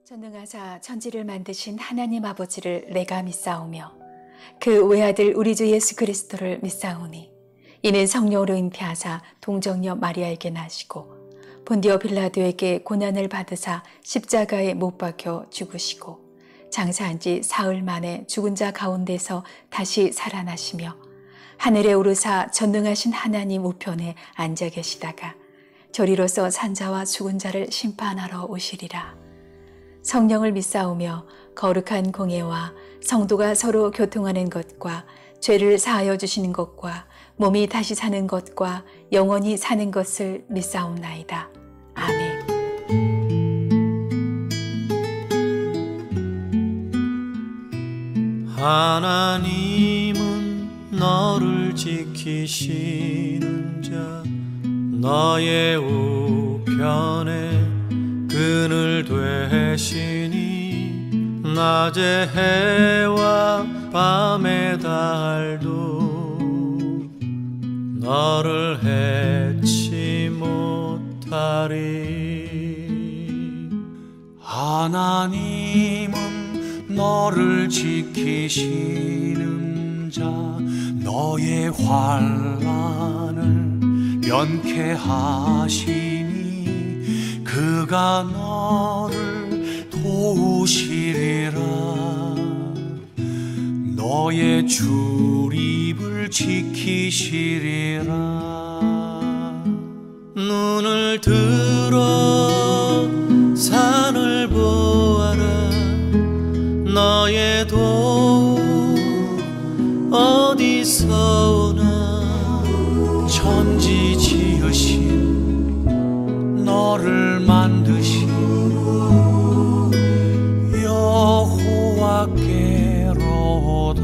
전능하사 천지를 만드신 하나님 아버지를 내가 믿사오며 그 외아들 우리 주 예수 그리스도를 믿사오니 이는 성령으로 잉태하사 동정녀 마리아에게 나시고 본디오 빌라도에게 고난을 받으사 십자가에 못 박혀 죽으시고 장사한 지 사흘 만에 죽은 자 가운데서 다시 살아나시며 하늘에 오르사 전능하신 하나님 우편에 앉아 계시다가 저리로서 산자와 죽은 자를 심판하러 오시리라. 성령을 믿사오며 거룩한 공예와 성도가 서로 교통하는 것과 죄를 사하여 주시는 것과 몸이 다시 사는 것과 영원히 사는 것을 믿사옵나이다. 아멘. 하나님은 너를 지키시는 자 너의 우편에 그늘 되시니 낮의 해와 밤의 달도 너를 해치 못하리. 하나님은 너를 지키시는 자 너의 환난을 면케하시니 그가 너를 도우시리라. 너의 출입을 지키시리라. 눈을 들어 산을 보아라. 너의 도움 어디서 오나. 천지 지으신 너를 만드신 여호와께로다.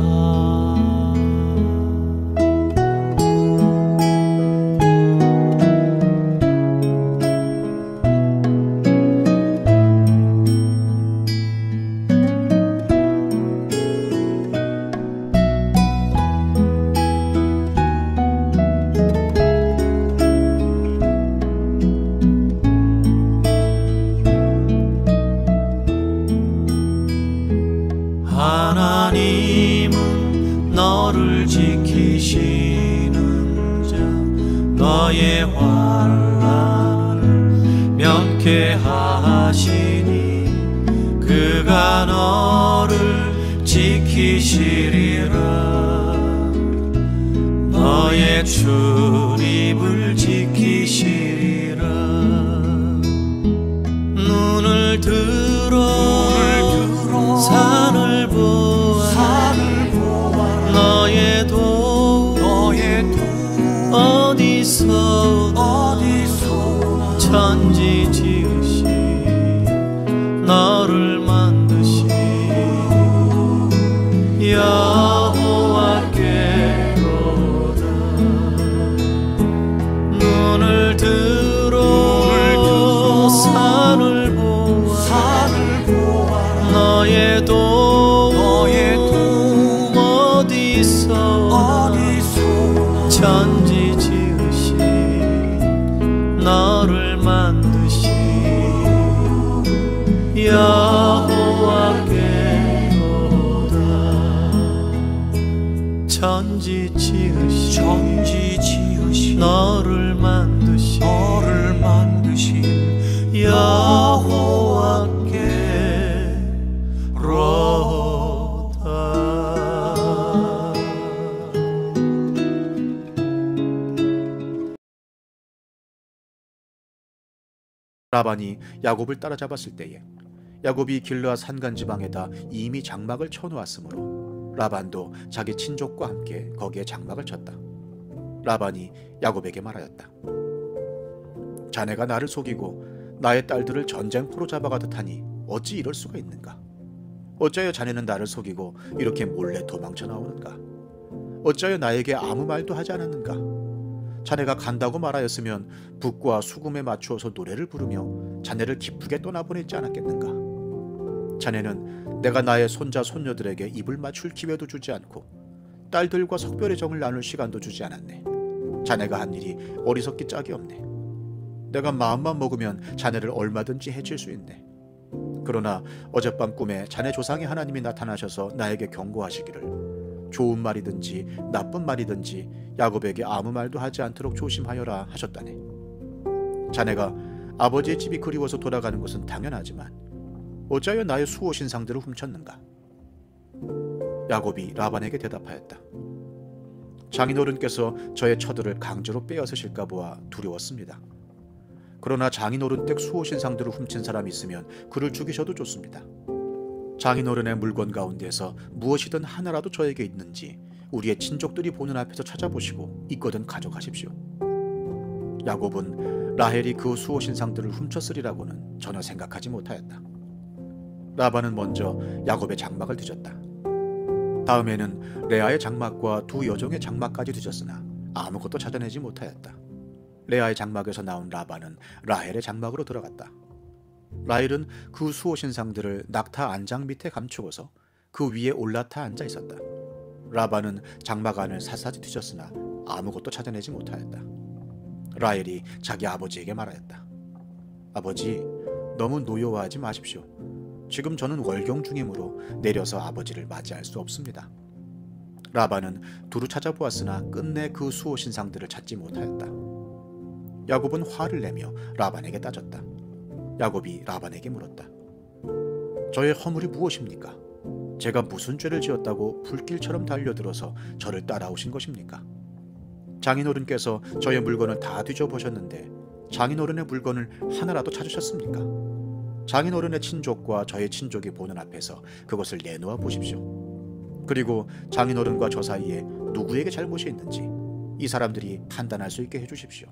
하나님은 너를 지키시는 자 너의 환난을 면케하시니 그가 너를 지키시리라. 너의 출입을 지키시리라. 눈을 들어 산을 보아라. 너의 도움 어디서 오나. 천지 지으신 너를 만드신 여호와께로다. 눈을 들어 산을 보아라. 너의 도움 어디서 오나. 천지 지으신 너를 만드신 여호와께로다. 천지 지으신 너를 만드신 여호와께로다. 라반이 야곱을 따라잡았을 때에 야곱이 길르앗 산간 지방에다 이미 장막을 쳐놓았으므로 라반도 자기 친족과 함께 거기에 장막을 쳤다. 라반이 야곱에게 말하였다. 자네가 나를 속이고 나의 딸들을 전쟁포로 잡아가듯 하니 어찌 이럴 수가 있는가? 어찌하여 자네는 나를 속이고 이렇게 몰래 도망쳐 나오는가? 어찌하여 나에게 아무 말도 하지 않았는가? 자네가 간다고 말하였으면 북과 수금에 맞추어서 노래를 부르며 자네를 기쁘게 떠나보냈지 않았겠는가? 자네는 내가 나의 손자 손녀들에게 입을 맞출 기회도 주지 않고 딸들과 석별의 정을 나눌 시간도 주지 않았네. 자네가 한 일이 어리석기 짝이 없네. 내가 마음만 먹으면 자네를 얼마든지 해칠 수 있네. 그러나 어젯밤 꿈에 자네 조상의 하나님이 나타나셔서 나에게 경고하시기를 좋은 말이든지 나쁜 말이든지 야곱에게 아무 말도 하지 않도록 조심하여라 하셨다네. 자네가 아버지의 집이 그리워서 돌아가는 것은 당연하지만 어찌하여 나의 수호신상들을 훔쳤는가? 야곱이 라반에게 대답하였다. 장인어른께서 저의 처들을 강제로 빼앗으실까 보아 두려웠습니다. 그러나 장인어른 댁 수호신상들을 훔친 사람이 있으면 그를 죽이셔도 좋습니다. 장인어른의 물건 가운데서 무엇이든 하나라도 저에게 있는지 우리의 친족들이 보는 앞에서 찾아보시고 있거든 가져가십시오. 야곱은 라헬이 그 수호신상들을 훔쳤으리라고는 전혀 생각하지 못하였다. 라반은 먼저 야곱의 장막을 뒤졌다. 다음에는 레아의 장막과 두 여종의 장막까지 뒤졌으나 아무것도 찾아내지 못하였다. 레아의 장막에서 나온 라반은 라헬의 장막으로 들어갔다. 라헬은 그 수호신상들을 낙타 안장 밑에 감추고서 그 위에 올라타 앉아 있었다. 라반은 장막 안을 샅샅이 뒤졌으나 아무것도 찾아내지 못하였다. 라헬이 자기 아버지에게 말하였다. 아버지, 너무 노여워하지 마십시오. 지금 저는 월경 중이므로 내려서 아버지를 맞이할 수 없습니다. 라반은 두루 찾아보았으나 끝내 그 수호신상들을 찾지 못하였다. 야곱은 화를 내며 라반에게 따졌다. 야곱이 라반에게 물었다. 저의 허물이 무엇입니까? 제가 무슨 죄를 지었다고 불길처럼 달려들어서 저를 따라오신 것입니까? 장인어른께서 저의 물건을 다 뒤져보셨는데 장인어른의 물건을 하나라도 찾으셨습니까? 장인어른의 친족과 저의 친족이 보는 앞에서 그것을 내놓아 보십시오. 그리고 장인어른과 저 사이에 누구에게 잘못이 있는지 이 사람들이 판단할 수 있게 해주십시오.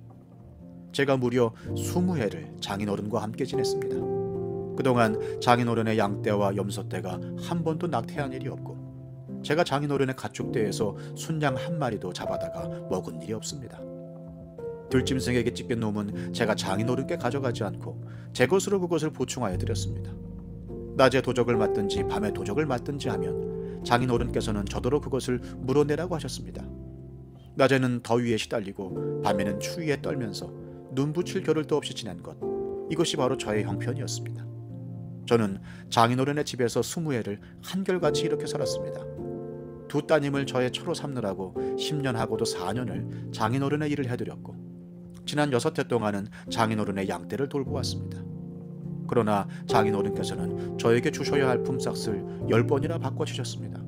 제가 무려 20해를 장인어른과 함께 지냈습니다. 그동안 장인어른의 양떼와 염소떼가 한 번도 낙태한 일이 없고 제가 장인어른의 가축대에서 순양 한 마리도 잡아다가 먹은 일이 없습니다. 들짐승에게 찢긴 놈은 제가 장인어른께 가져가지 않고 제 것으로 그것을 보충하여 드렸습니다. 낮에 도적을 맞든지 밤에 도적을 맞든지 하면 장인어른께서는 저더러 그것을 물어내라고 하셨습니다. 낮에는 더위에 시달리고 밤에는 추위에 떨면서 눈 붙일 겨를도 없이 지낸 것, 이것이 바로 저의 형편이었습니다. 저는 장인어른의 집에서 20해를 한결같이 이렇게 살았습니다. 두 따님을 저의 처로 삼느라고 10년하고도 4년을 장인어른의 일을 해드렸고 지난 6해 동안은 장인어른의 양떼를 돌보 왔습니다. 그러나 장인어른께서는 저에게 주셔야 할 품삯을 10번이나 바꿔주셨습니다.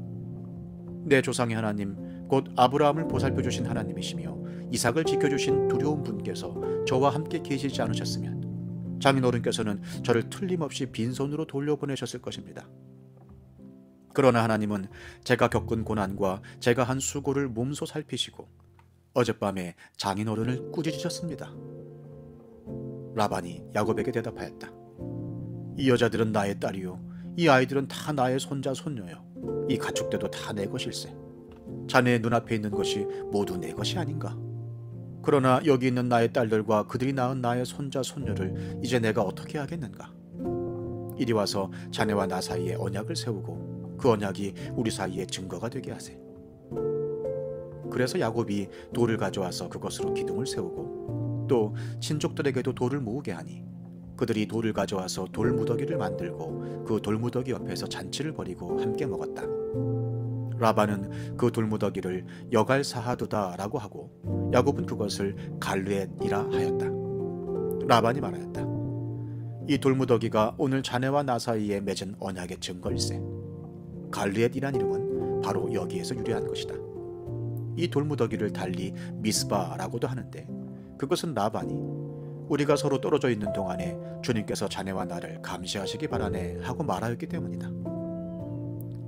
내 조상의 하나님, 곧 아브라함을 보살펴주신 하나님이시며 이삭을 지켜주신 두려운 분께서 저와 함께 계시지 않으셨으면 장인어른께서는 저를 틀림없이 빈손으로 돌려보내셨을 것입니다. 그러나 하나님은 제가 겪은 고난과 제가 한 수고를 몸소 살피시고 어젯밤에 장인어른을 꾸짖으셨습니다. 라반이 야곱에게 대답하였다. 이 여자들은 나의 딸이요, 이 아이들은 다 나의 손자 손녀요, 이 가축대도 다 내 것일세. 자네의 눈앞에 있는 것이 모두 내 것이 아닌가? 그러나 여기 있는 나의 딸들과 그들이 낳은 나의 손자 손녀를 이제 내가 어떻게 하겠는가? 이리 와서 자네와 나 사이에 언약을 세우고 그 언약이 우리 사이에 증거가 되게 하세. 그래서 야곱이 돌을 가져와서 그것으로 기둥을 세우고 또 친족들에게도 돌을 모으게 하니 그들이 돌을 가져와서 돌무더기를 만들고 그 돌무더기 옆에서 잔치를 벌이고 함께 먹었다. 라반은 그 돌무더기를 여갈사하두다라고 하고 야곱은 그것을 갈르엣이라 하였다. 라반이 말하였다. 이 돌무더기가 오늘 자네와 나 사이에 맺은 언약의 증거일세. 갈르엣이란 이름은 바로 여기에서 유래한 것이다. 이 돌무더기를 달리 미스바라고도 하는데 그것은 라반이 우리가 서로 떨어져 있는 동안에 주님께서 자네와 나를 감시하시기 바라네 하고 말하였기 때문이다.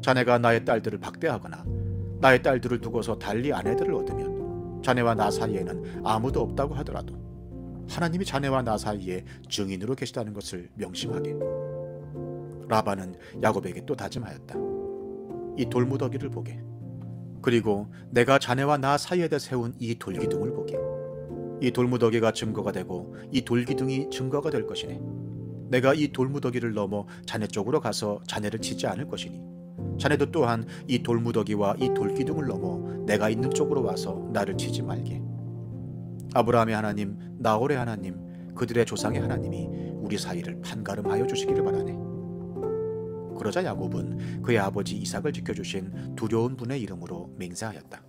자네가 나의 딸들을 박대하거나 나의 딸들을 두고서 달리 아내들을 얻으면 자네와 나 사이에는 아무도 없다고 하더라도 하나님이 자네와 나 사이에 증인으로 계시다는 것을 명심하게. 라반은 야곱에게 또 다짐하였다. 이 돌무더기를 보게. 그리고 내가 자네와 나 사이에다 세운 이 돌기둥을 보게. 이 돌무더기가 증거가 되고 이 돌기둥이 증거가 될 것이네. 내가 이 돌무더기를 넘어 자네 쪽으로 가서 자네를 치지 않을 것이니 자네도 또한 이 돌무더기와 이 돌기둥을 넘어 내가 있는 쪽으로 와서 나를 치지 말게. 아브라함의 하나님, 나홀의 하나님, 그들의 조상의 하나님이 우리 사이를 판가름하여 주시기를 바라네. 그러자 야곱은 그의 아버지 이삭을 지켜주신 두려운 분의 이름으로 맹세하였다.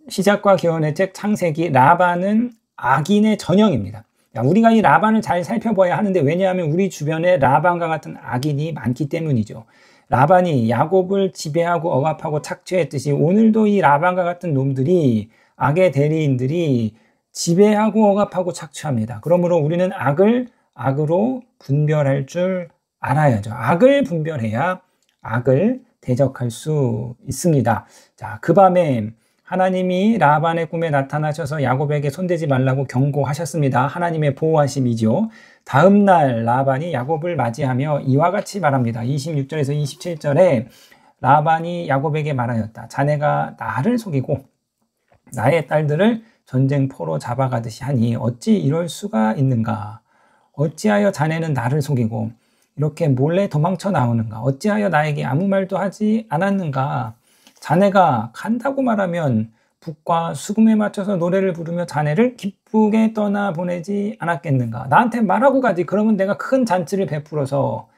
시작과 기원의 책 창세기, 라반은 악인의 전형입니다. 우리가 이 라반을 잘 살펴봐야 하는데, 왜냐하면 우리 주변에 라반과 같은 악인이 많기 때문이죠. 라반이 야곱을 지배하고 억압하고 착취했듯이 오늘도 이 라반과 같은 놈들이, 악의 대리인들이 지배하고 억압하고 착취합니다. 그러므로 우리는 악을 악으로 분별할 줄 알아야죠. 악을 분별해야 악을 대적할 수 있습니다. 자, 그 밤에 하나님이 라반의 꿈에 나타나셔서 야곱에게 손대지 말라고 경고하셨습니다. 하나님의 보호하심이죠. 다음 날 라반이 야곱을 맞이하며 이와 같이 말합니다. 26절에서 27절에 라반이 야곱에게 말하였다. 자네가 나를 속이고 나의 딸들을 전쟁포로 잡아가듯이 하니 어찌 이럴 수가 있는가? 어찌하여 자네는 나를 속이고 이렇게 몰래 도망쳐 나오는가? 어찌하여 나에게 아무 말도 하지 않았는가? 자네가 간다고 말하면 북과 수금에 맞춰서 노래를 부르며 자네를 기쁘게 떠나보내지 않았겠는가? 나한테 말하고 가지. 그러면 내가 큰 잔치를 베풀어서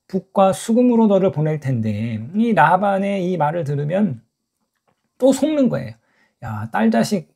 북과 수금으로 너를 보낼 텐데, 이 라반의 이 말을 들으면 또 속는 거예요. 야, 딸 자식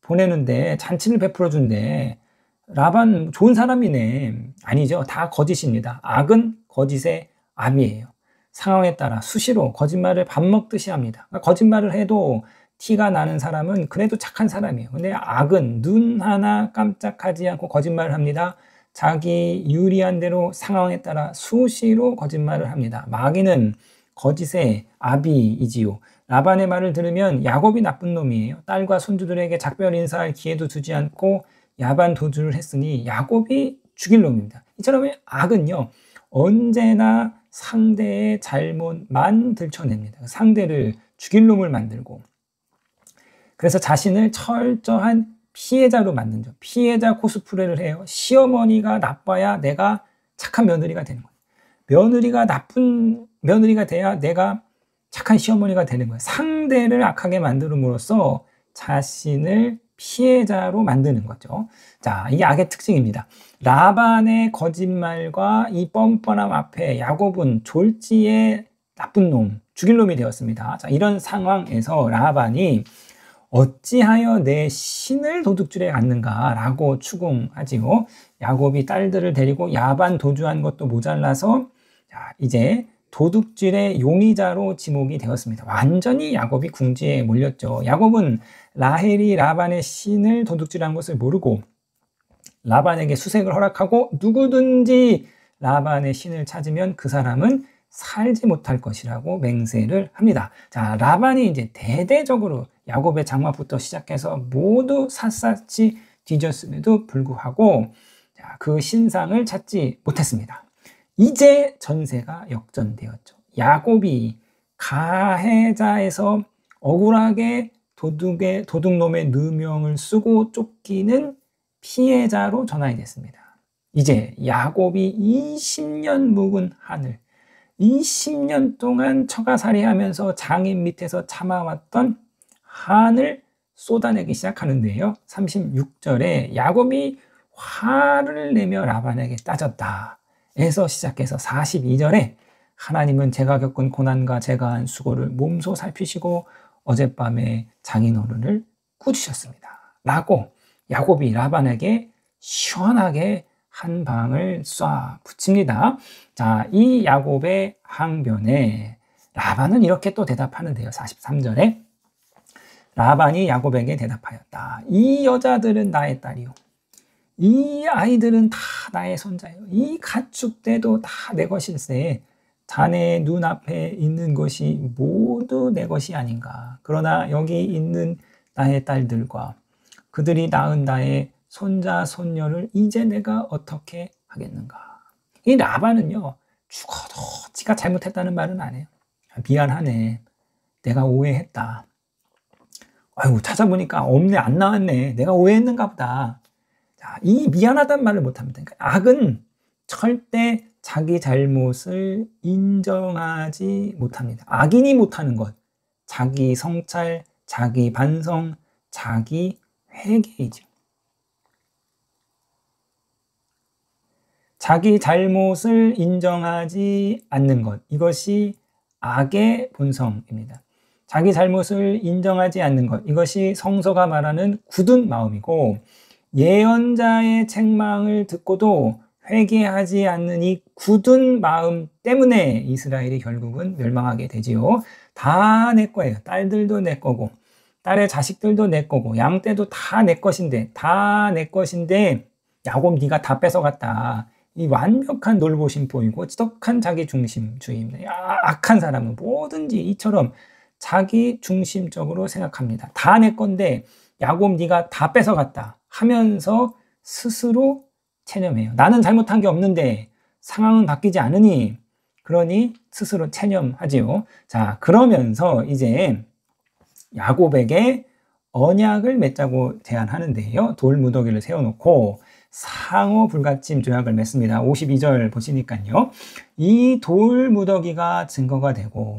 보내는데 잔치를 베풀어 준대. 라반 좋은 사람이네. 아니죠. 다 거짓입니다. 악은 거짓의 압이에요. 상황에 따라 수시로 거짓말을 밥 먹듯이 합니다. 그러니까 거짓말을 해도 티가 나는 사람은 그래도 착한 사람이에요. 근데 악은 눈 하나 깜짝하지 않고 거짓말을 합니다. 자기 유리한 대로 상황에 따라 수시로 거짓말을 합니다. 마귀는 거짓의 아비이지요. 라반의 말을 들으면 야곱이 나쁜 놈이에요. 딸과 손주들에게 작별 인사할 기회도 주지 않고 야반 도주를 했으니 야곱이 죽일 놈입니다. 이처럼 악은요, 언제나 상대의 잘못만 들춰냅니다. 상대를 죽일 놈을 만들고, 그래서 자신을 철저한 피해자로 만든죠. 피해자 코스프레를 해요. 시어머니가 나빠야 내가 착한 며느리가 되는 거예요. 며느리가 나쁜 며느리가 돼야 내가 착한 시어머니가 되는 거예요. 상대를 악하게 만들음으로써 자신을 피해자로 만드는 거죠. 자, 이 악의 특징입니다. 라반의 거짓말과 이 뻔뻔함 앞에 야곱은 졸지의 나쁜 놈, 죽일 놈이 되었습니다. 자, 이런 상황에서 라반이 어찌하여 내 신을 도둑질해 갔는가라고 추궁하지요. 야곱이 딸들을 데리고 야반 도주한 것도 모자라서 자, 이제 도둑질의 용의자로 지목이 되었습니다. 완전히 야곱이 궁지에 몰렸죠. 야곱은 라헬이 라반의 신을 도둑질한 것을 모르고 라반에게 수색을 허락하고 누구든지 라반의 신을 찾으면 그 사람은 살지 못할 것이라고 맹세를 합니다. 자, 라반이 이제 대대적으로 야곱의 장막부터 시작해서 모두 샅샅이 뒤졌음에도 불구하고 자, 그 신상을 찾지 못했습니다. 이제 전세가 역전되었죠. 야곱이 가해자에서 억울하게 도둑놈의 누명을 쓰고 쫓기는 피해자로 전환이 됐습니다. 이제 야곱이 20년 묵은 한을 20년 동안 처가살이하면서 장인 밑에서 참아왔던 한을 쏟아내기 시작하는데요. 36절에 야곱이 화를 내며 라반에게 따졌다 에서 시작해서 42절에 하나님은 제가 겪은 고난과 제가 한 수고를 몸소 살피시고 어젯밤에 장인어른을 꾸짖으셨습니다 라고 야곱이 라반에게 시원하게 한 방을 쏴 붙입니다. 자, 이 야곱의 항변에 라반은 이렇게 또 대답하는데요. 43절에 라반이 야곱에게 대답하였다. 이 여자들은 나의 딸이요. 이 아이들은 다 나의 손자요. 이 가축대도 다 내 것일세. 자네 눈앞에 있는 것이 모두 내 것이 아닌가. 그러나 여기 있는 나의 딸들과 그들이 낳은 나의 손자, 손녀를 이제 내가 어떻게 하겠는가. 이 라반은요, 죽어도 지가 잘못했다는 말은 안 해요. 미안하네. 내가 오해했다. 아이고, 찾아보니까 없네, 안 나왔네. 내가 오해했는가 보다. 자, 이 미안하다는 말을 못합니다. 그러니까 악은 절대 자기 잘못을 인정하지 못합니다. 악인이 못하는 것, 자기 성찰, 자기 반성, 자기 회개이죠. 자기 잘못을 인정하지 않는 것, 이것이 악의 본성입니다. 자기 잘못을 인정하지 않는 것, 이것이 성서가 말하는 굳은 마음이고, 예언자의 책망을 듣고도 회개하지 않는 이 굳은 마음 때문에 이스라엘이 결국은 멸망하게 되지요. 다 내 거예요. 딸들도 내 거고, 딸의 자식들도 내 거고, 양떼도 다 내 것인데, 야곱 네가 다 뺏어갔다. 이 완벽한 놀보심보이고 지독한 자기 중심주의입니다. 악한 사람은 뭐든지 이처럼 자기 중심적으로 생각합니다. 다 내 건데 야곱 네가 다 뺏어갔다 하면서 스스로 체념해요. 나는 잘못한 게 없는데 상황은 바뀌지 않으니, 그러니 스스로 체념하지요. 자, 그러면서 이제 야곱에게 언약을 맺자고 제안하는데요. 돌무더기를 세워놓고 상호 불가침 조약을 맺습니다. 52절 보시니까요. 이 돌무더기가 증거가 되고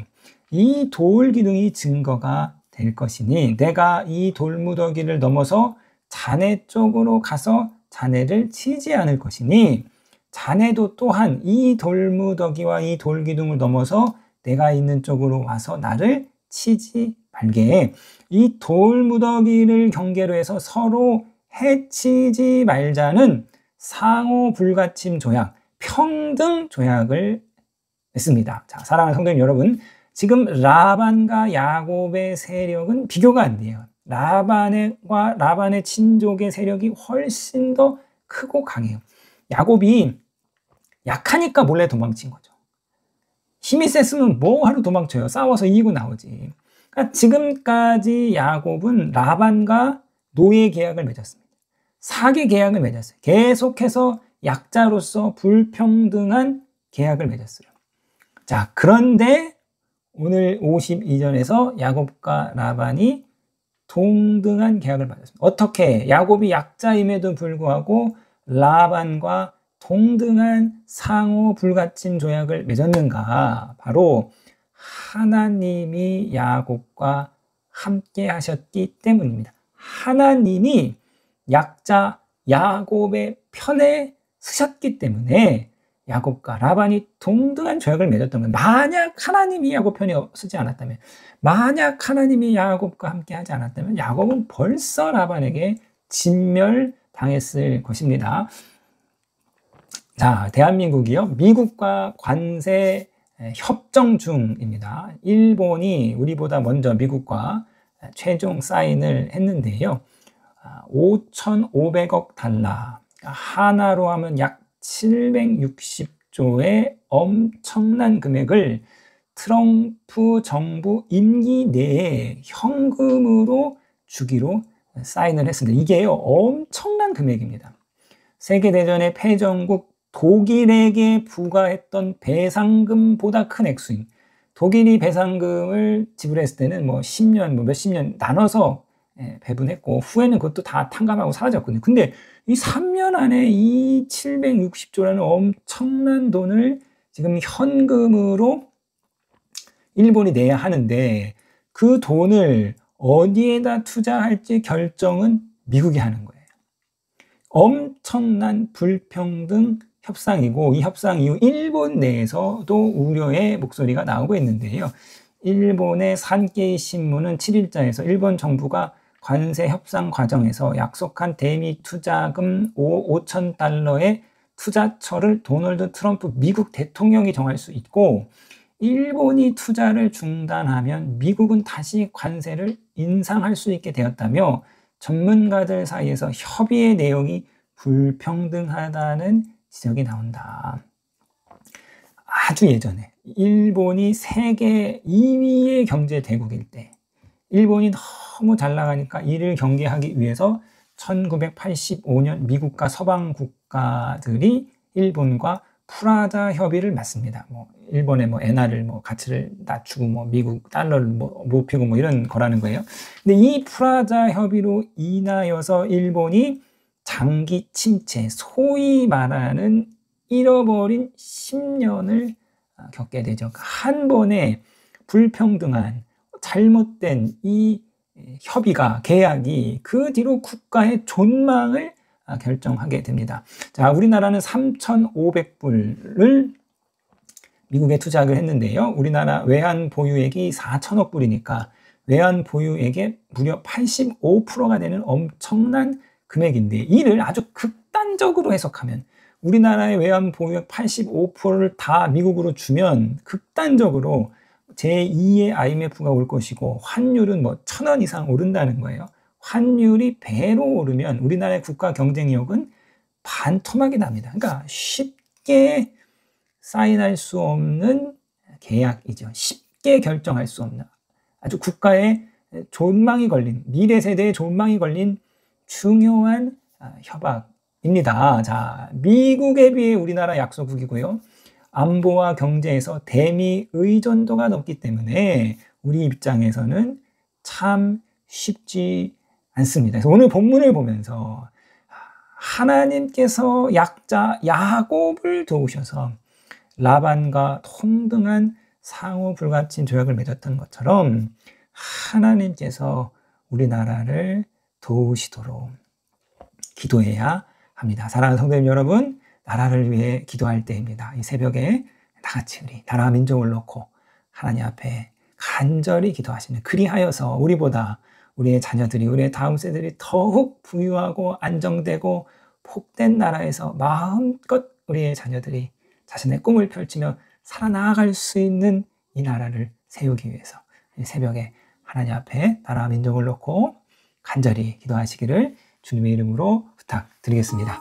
이 돌기둥이 증거가 될 것이니 내가 이 돌무더기를 넘어서 자네 쪽으로 가서 자네를 치지 않을 것이니 자네도 또한 이 돌무더기와 이 돌기둥을 넘어서 내가 있는 쪽으로 와서 나를 치지 말게. 이 돌무더기를 경계로 해서 서로 해치지 말자는 상호 불가침 조약, 평등 조약을 맺습니다. 자, 사랑하는 성도님 여러분, 지금 라반과 야곱의 세력은 비교가 안 돼요. 라반의 친족의 세력이 훨씬 더 크고 강해요. 야곱이 약하니까 몰래 도망친 거죠. 힘이 셌으면 뭐하러 도망쳐요. 싸워서 이기고 나오지. 그러니까 지금까지 야곱은 라반과 노예 계약을 맺었습니다. 사기 계약을 맺었어요. 계속해서 약자로서 불평등한 계약을 맺었어요. 자, 그런데 오늘 52절에서 야곱과 라반이 동등한 계약을 맺었습니다. 어떻게? 야곱이 약자임에도 불구하고 라반과 동등한 상호 불가침 조약을 맺었는가? 바로 하나님이 야곱과 함께 하셨기 때문입니다. 하나님이 약자 야곱의 편에 서셨기 때문에 야곱과 라반이 동등한 조약을 맺었던 거예요. 만약 하나님이 야곱 편에 서지 않았다면, 만약 하나님이 야곱과 함께 하지 않았다면 야곱은 벌써 라반에게 진멸당했을 것입니다. 자, 대한민국이요, 미국과 관세 협정 중입니다. 일본이 우리보다 먼저 미국과 최종 사인을 했는데요. 5,500억 달러, 하나로 하면 약 760조의 엄청난 금액을 트럼프 정부 임기 내에 현금으로 주기로 사인을 했습니다. 이게요, 엄청난 금액입니다. 세계대전의 패전국 독일에게 부과했던 배상금보다 큰 액수인, 독일이 배상금을 지불했을 때는 뭐 10년, 몇십 년 나눠서 배분했고 후에는 그것도 다 탕감하고 사라졌거든요. 근데 이 3년 안에 이 760조라는 엄청난 돈을 지금 현금으로 일본이 내야 하는데 그 돈을 어디에다 투자할지 결정은 미국이 하는 거예요. 엄청난 불평등 협상이고, 이 협상 이후 일본 내에서도 우려의 목소리가 나오고 있는데요. 일본의 산케이 신문은 7일자에서 일본 정부가 관세 협상 과정에서 약속한 대미 투자금 5,000달러의 투자처를 도널드 트럼프 미국 대통령이 정할 수 있고, 일본이 투자를 중단하면 미국은 다시 관세를 인상할 수 있게 되었다며 전문가들 사이에서 협의의 내용이 불평등하다는 지적이 나온다. 아주 예전에 일본이 세계 2위의 경제 대국일 때, 일본이 너무 잘 나가니까 이를 경계하기 위해서 1985년 미국과 서방 국가들이 일본과 프라자 협의를 맺습니다. 일본의 엔화를 가치를 낮추고 미국 달러를 높이고 이런 거라는 거예요. 근데 이 프라자 협의로 인하여서 일본이 장기 침체, 소위 말하는 잃어버린 10년을 겪게 되죠. 한 번에 불평등한 잘못된 이 협의가, 계약이 그 뒤로 국가의 존망을 결정하게 됩니다. 자, 우리나라는 3,500불을 미국에 투자를 했는데요. 우리나라 외환 보유액이 4천억 불이니까 외환 보유액의 무려 85%가 되는 엄청난 금액인데, 이를 아주 극단적으로 해석하면 우리나라의 외환 보유액 85%를 다 미국으로 주면 극단적으로 제2의 IMF가 올 것이고 환율은 뭐 1,000원 이상 오른다는 거예요. 환율이 배로 오르면 우리나라의 국가 경쟁력은 반토막이 납니다. 그러니까 쉽게 사인할 수 없는 계약이죠. 쉽게 결정할 수 없는, 아주 국가의 존망이 걸린, 미래 세대의 존망이 걸린 중요한 협약입니다. 자, 미국에 비해 우리나라 약소국이고요. 안보와 경제에서 대미 의존도가 높기 때문에 우리 입장에서는 참 쉽지 않습니다. 그래서 오늘 본문을 보면서 하나님께서 약자 야곱을 도우셔서 라반과 통등한 상호 불가침 조약을 맺었던 것처럼 하나님께서 우리나라를 도우시도록 기도해야 합니다. 사랑하는 성도님 여러분, 나라를 위해 기도할 때입니다. 이 새벽에 다같이 우리 나라와 민족을 놓고 하나님 앞에 간절히 기도하시는, 그리하여서 우리보다 우리의 자녀들이, 우리의 다음 세대들이 더욱 부유하고 안정되고 복된 나라에서 마음껏 우리의 자녀들이 자신의 꿈을 펼치며 살아나갈 수 있는 이 나라를 세우기 위해서 이 새벽에 하나님 앞에 나라와 민족을 놓고 간절히 기도하시기를 주님의 이름으로 부탁드리겠습니다.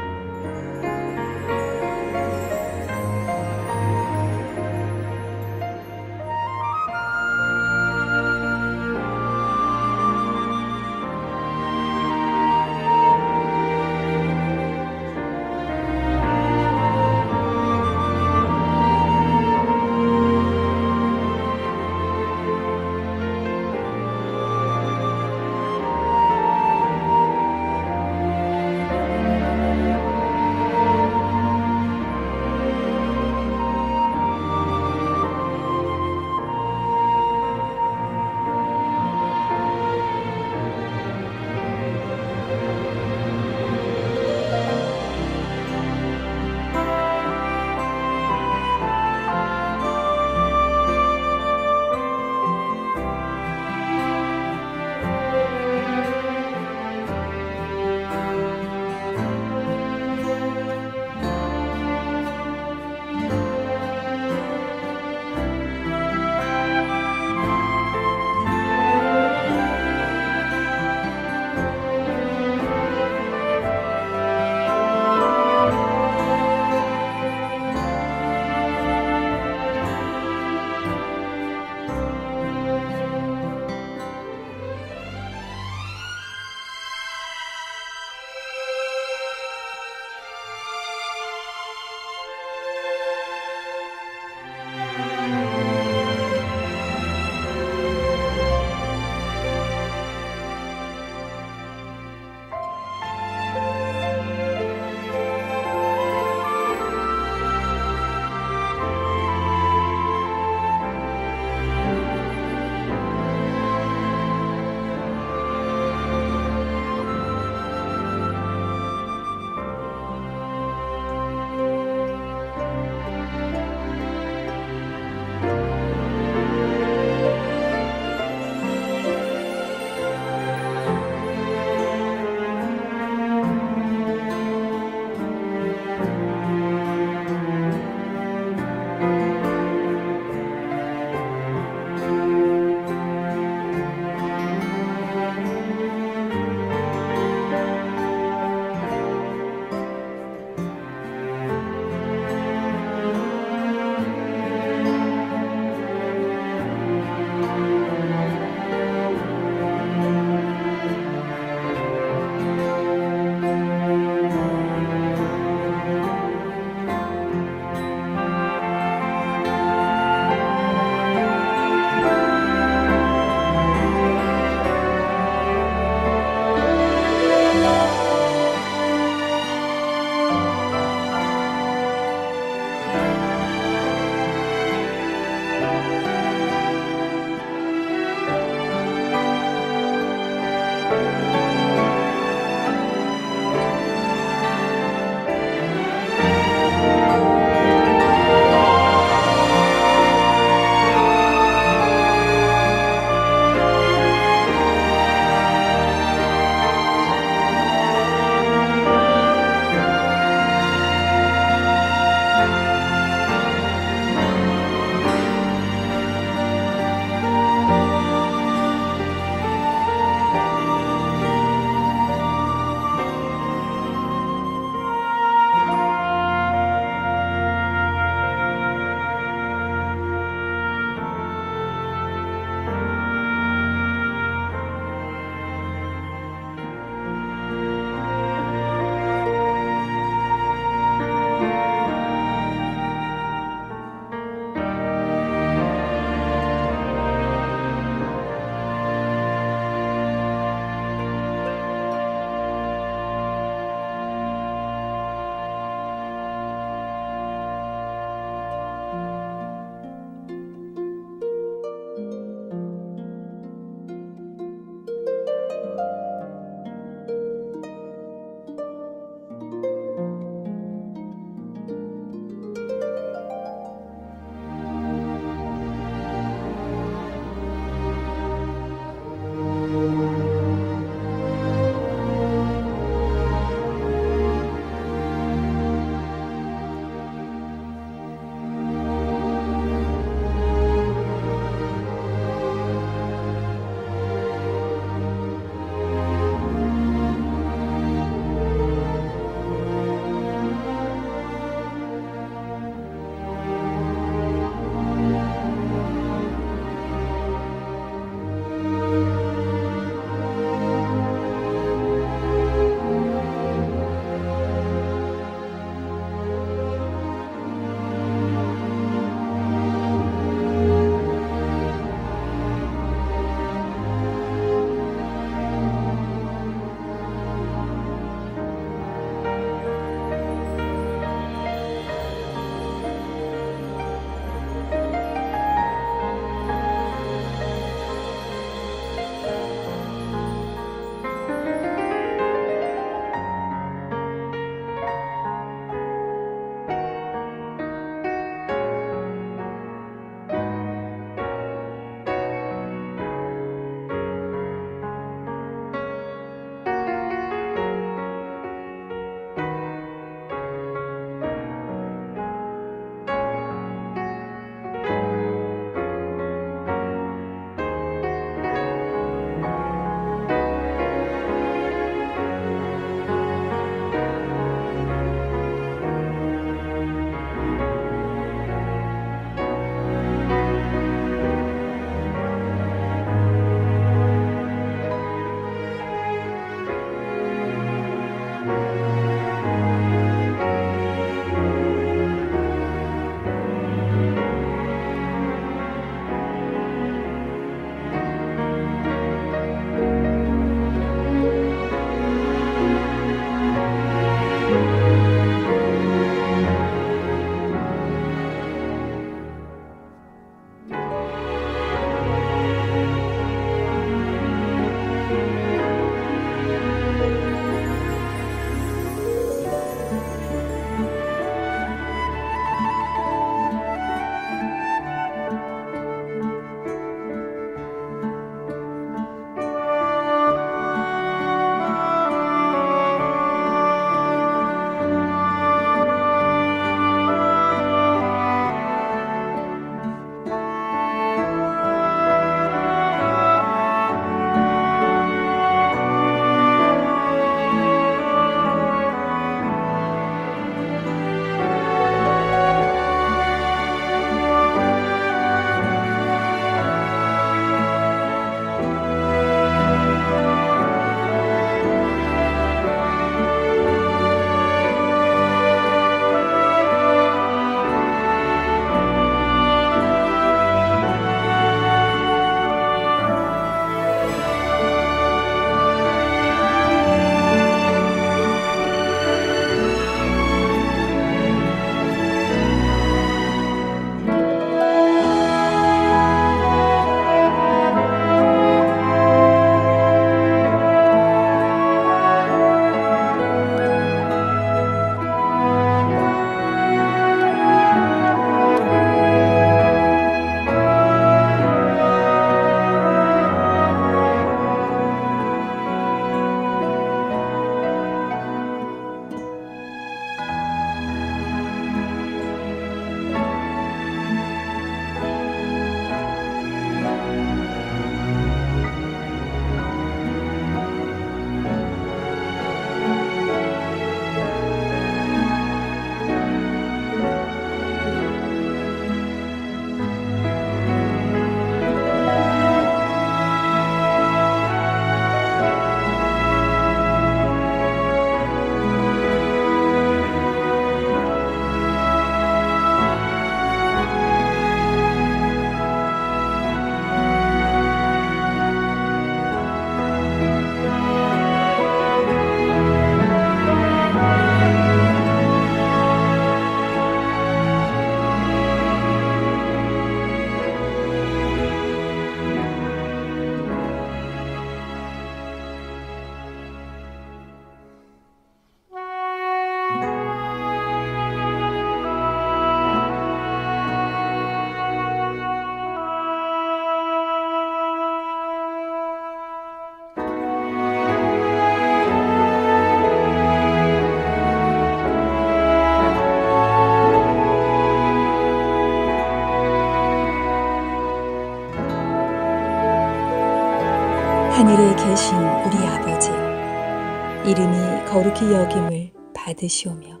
하늘에 계신 우리 아버지여, 이름이 거룩히 여김을 받으시오며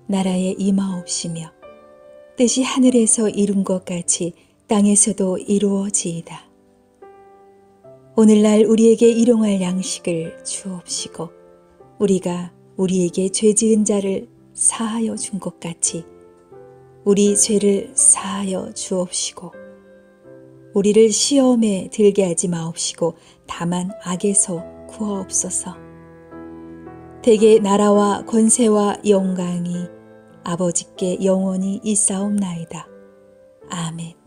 나라에 임하옵시며 뜻이 하늘에서 이룬 것 같이 땅에서도 이루어지이다. 오늘날 우리에게 일용할 양식을 주옵시고 우리가 우리에게 죄 지은 자를 사하여 준 것 같이 우리 죄를 사하여 주옵시고 우리를 시험에 들게 하지 마옵시고 다만 악에서 구하옵소서. 대개 나라와 권세와 영광이 아버지께 영원히 있사옵나이다. 아멘.